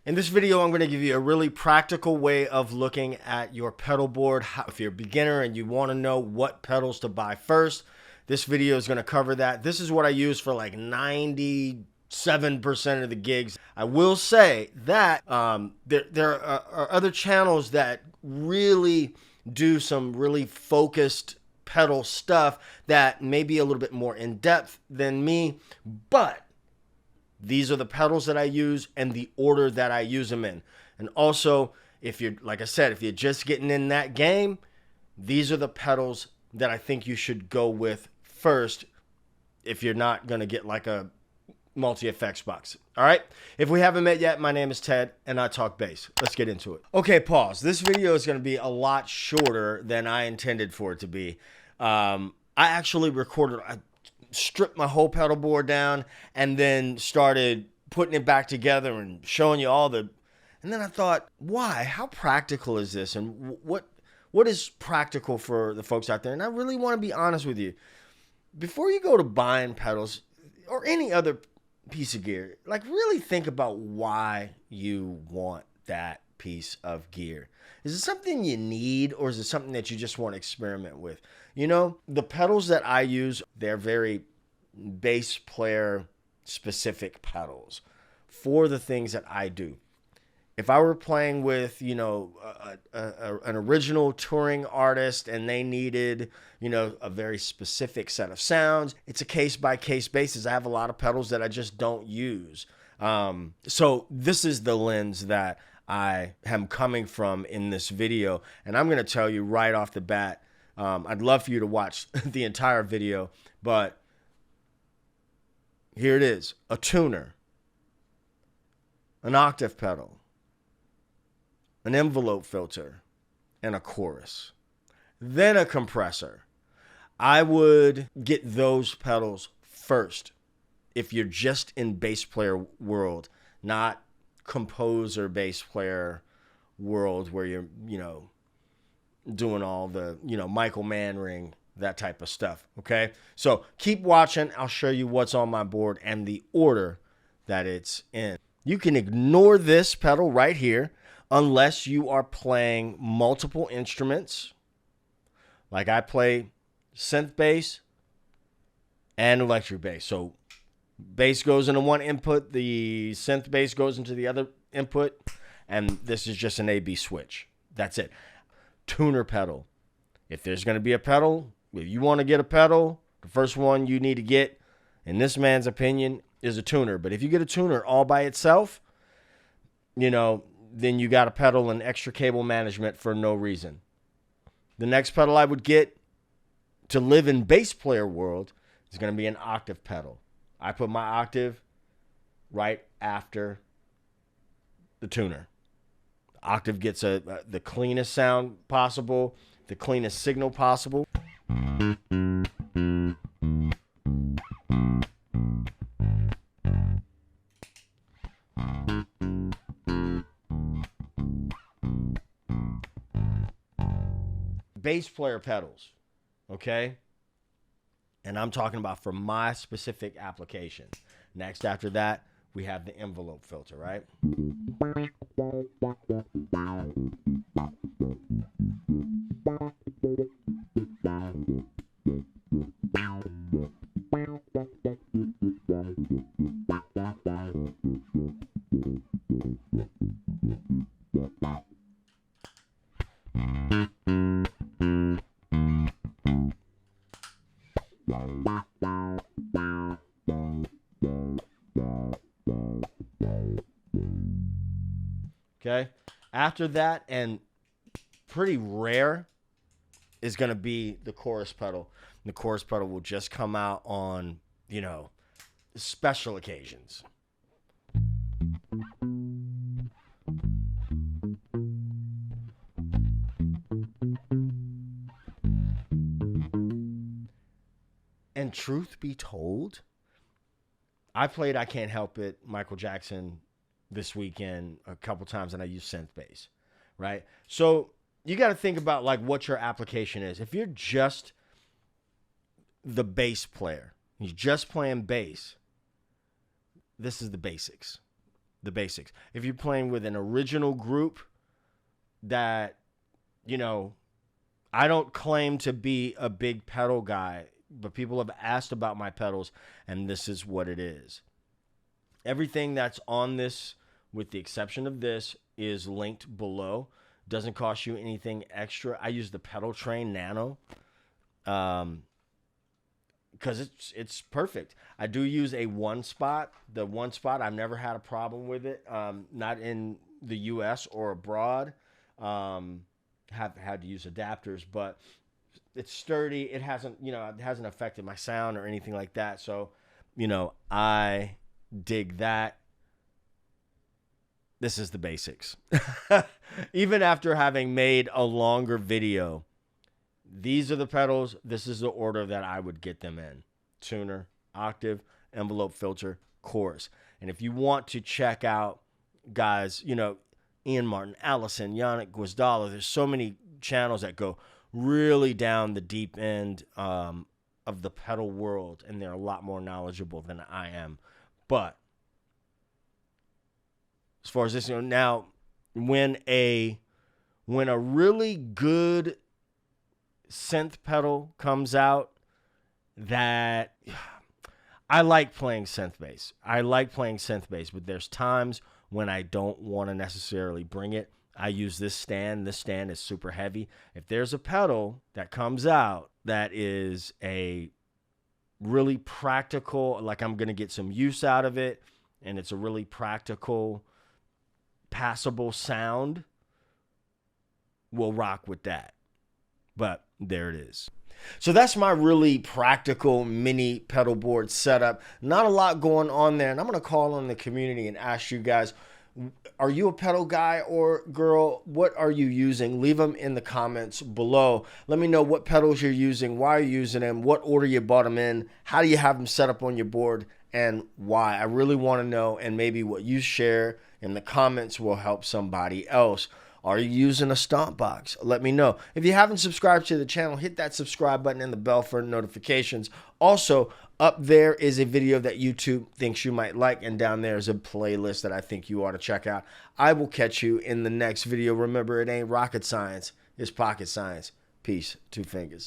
In this video, I'm going to give you a really practical way of looking at your pedal board. If you're a beginner and you want to know what pedals to buy first, this video is going to cover that. This is what I use for like 97% of the gigs. I will say that there are other channels that really do some really focused pedal stuff that may be a little bit more in depth than me, but these are the pedals that I use and the order that I use them in. And also, if you're, like I said, if you're just getting in that game, these are the pedals that I think you should go with first if you're not going to get like a multi-effects box. All right? If we haven't met yet, my name is Ted and I talk bass. Let's get into it. Okay, pause. This video is going to be a lot shorter than I intended for it to be. I actually recorded... stripped my whole pedal board down and then started putting it back together and showing you all the, and then I thought, why? How practical is this? And what is practical for the folks out there? And I really want to be honest with you. Before you go to buying pedals or any other piece of gear, like really think about why you want that piece of gear. Is it something you need, or is it something that you just want to experiment with? You know, the pedals that I use, they're very bass player specific pedals for the things that I do. If I were playing with, you know, an original touring artist and they needed, you know, a very specific set of sounds, it's a case by case basis. I have a lot of pedals that I just don't use. So this is the lens that I am coming from in this video. And I'm going to tell you right off the bat, I'd love for you to watch the entire video, but here it is: a tuner, an octave pedal, an envelope filter, and a chorus. Then a compressor. I would get those pedals first if you're just in bass player world, not composer bass player world where you're, you know, doing all the, you know, Michael Manring, that type of stuff. Okay, so keep watching. I'll show you what's on my board and the order that it's in. You can ignore this pedal right here unless you are playing multiple instruments. Like I play synth bass and electric bass. So bass goes into one input, the synth bass goes into the other input, and this is just an A-B switch. That's it. Tuner pedal. If there's going to be a pedal, if you want to get a pedal, the first one you need to get, in this man's opinion, is a tuner. But if you get a tuner all by itself, you know, then you got a pedal and extra cable management for no reason. The next pedal I would get to live in bass player world is going to be an octave pedal. I put my octave right after the tuner. The octave gets the cleanest sound possible, the cleanest signal possible. Bass player pedals, okay? And I'm talking about for my specific application. Next after that, we have the envelope filter, right? Okay. After that, and pretty rare, is going to be the chorus pedal. And the chorus pedal will just come out on, you know, special occasions. And truth be told, I played I Can't Help It, Michael Jackson, this weekend a couple times, and I used synth bass, right? So you got to think about like what your application is. If you're just the bass player, you're just playing bass, this is the basics. the basics. If you're playing with an original group that, you know, I don't claim to be a big pedal guy, but people have asked about my pedals, and this is what it is. Everything that's on this, with the exception of this, is linked below. Doesn't cost you anything extra. I use the Pedal Train Nano because it's perfect. I do use a one spot. The one spot, I've never had a problem with it. Not in the US or abroad. Have had to use adapters, but it's sturdy. It hasn't affected my sound or anything like that. So, I dig that. This is the basics. Even after having made a longer video, these are the pedals. This is the order that I would get them in: tuner, octave, envelope filter, chorus. And if you want to check out guys, Ian Martin, Allison, Yannick Guazdala, there's so many channels that go really down the deep end of the pedal world, and they're a lot more knowledgeable than I am. But as far as this, now when a really good synth pedal comes out, that I like playing synth bass. But there's times when I don't want to necessarily bring it. I use this stand. This stand is super heavy. If there's a pedal that comes out that is a really practical, like I'm going to get some use out of it, and it's a really practical, passable sound, we'll rock with that. But there it is. So that's my really practical mini pedal board setup. Not a lot going on there. And I'm going to call on the community and ask you guys, are you a pedal guy or girl? What are you using? Leave them in the comments below. Let me know what pedals you're using, why you're using them, what order you bought them in, how do you have them set up on your board, and why. I really want to know, and maybe what you share in the comments will help somebody else. Are you using a stomp box? Let me know. If you haven't subscribed to the channel, hit that subscribe button and the bell for notifications. Also, up there is a video that YouTube thinks you might like, and down there is a playlist that I think you ought to check out. I will catch you in the next video. Remember, it ain't rocket science, it's pocket science. Peace. 2 fingers.